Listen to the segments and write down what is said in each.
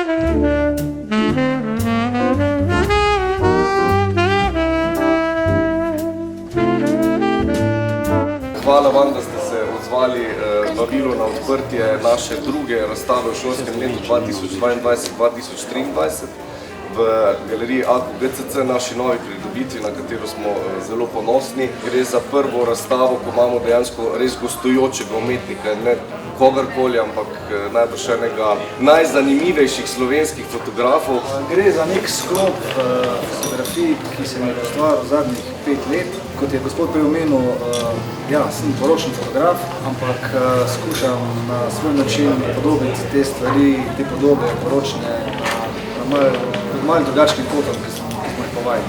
Hvala vam, da ste se odzvali vabilu na odprtje naše druge razstave v šolskem letu 2022-2023 v galeriji AKO GCC, naši novi pridobitvi, na katero smo zelo ponosni. Gre za prvo razstavo, ko imamo dejansko res gostujočega umetnika, ne kogarkoli, ampak najbrž enega najzanimivejših slovenskih fotografov. Gre za nek sklop fotografij, ki se mi je ustvaril zadnjih 5 let. Kot je gospod prej omenil, sem poročen fotograf, ampak skušam na svoj način podobiti te stvari, te podobe poročne na malo drugačnih kotom, ki smo jih povajeni.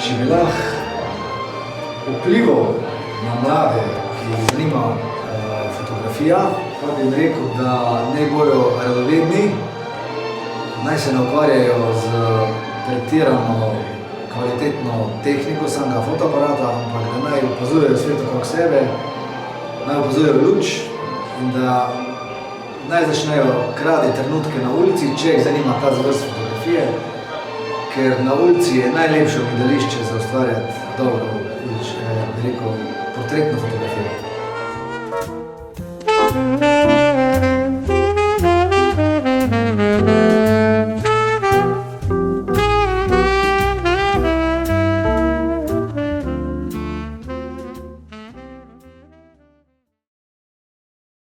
Če bi lahko vplival na mlade, ki jih zanima fotografija, pa bi jim rekel, da naj bodo radovedni, naj se ne ukvarjajo z pretirano kvalitetno tehniko samega fotoaparata, ampak da naj opazujejo svet okrog sebe, naj opazujejo luč in da naj začnejo krati trenutke na ulici, če jih zanima ta zvrst fotografije, ker na ulici je najlepše gledališče za ustvarjati dobro, bi rekel, portretno fotografijo.